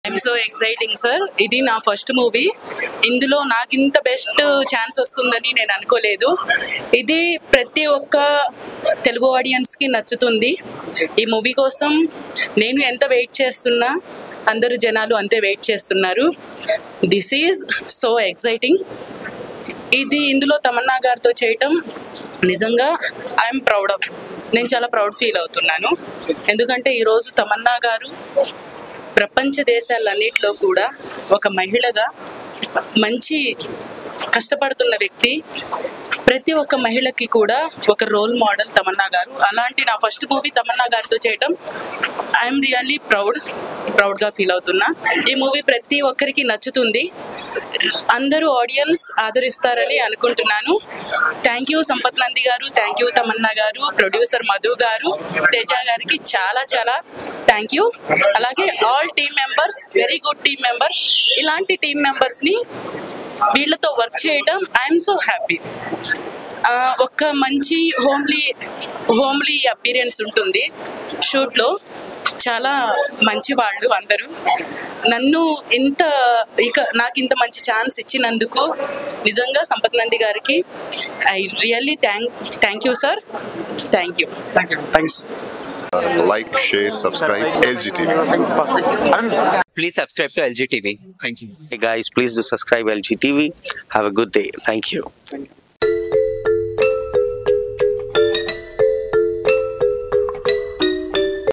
I'm so exciting sir. ఇది నా first movie. ఇందులో నాకు ఇంత బెస్ట్ ఛాన్స్ వస్తుందని నేను అనుకోలేదు. ఇది ప్రతి ఒక్క తెలుగు ఆడియన్స్కి నచ్చుతుంది. ఈ మూవీ కోసం నేను ఎంత వెయిట్ చేస్తున్నా అందరు జనాలు అంతే వెయిట్ చేస్తున్నారు. This is so exciting. ఇందులో తమన్నా గారితో చేయటం నిజంగా ఐఎమ్ ప్రౌడ్ ఆఫ్. నేను చాలా ప్రౌడ్ ఫీల్ అవుతున్నాను. ఎందుకంటే ఈరోజు తమన్నా గారు ప్రపంచ దేశాలన్నిటిలో కూడా ఒక మహిళగా మంచి కష్టపడుతున్న వ్యక్తి. ప్రతి ఒక్క మహిళకి కూడా ఒక రోల్ మోడల్ తమన్నా గారు. అలాంటి నా ఫస్ట్ మూవీ తమన్నా గారితో చేయటం ఐఎమ్ రియల్లీ ప్రౌడ్గా ఫీల్ అవుతున్నా. ఈ మూవీ ప్రతి ఒక్కరికి నచ్చుతుంది. అందరూ ఆడియన్స్ ఆదరిస్తారని అనుకుంటున్నాను. థ్యాంక్ యూ సంపత్ నంది గారు, థ్యాంక్ యూ తమన్నా గారు, ప్రొడ్యూసర్ మధు గారు, తేజ గారికి చాలా చాలా థ్యాంక్ యూ. అలాగే all team members, very good team members. ఇలాంటి టీమ్ మెంబర్స్ని వీళ్ళతో వర్క్ చేయడం ఐఎమ్ సో హ్యాపీ. ఒక మంచి హోమ్లీ అపీరియన్స్ ఉంటుంది షూట్లో. చాలా మంచి వాళ్ళు అందరూ. నాకు ఇంత మంచి ఛాన్స్ ఇచ్చినందుకు నిజంగా సంపత్ నంది గారికి I really thank you sir. Thank you. Like, share, subscribe LGTV. Please subscribe to LGTV. Thank you. Hey guys, please do subscribe LGTV. Have a good day. Thank you.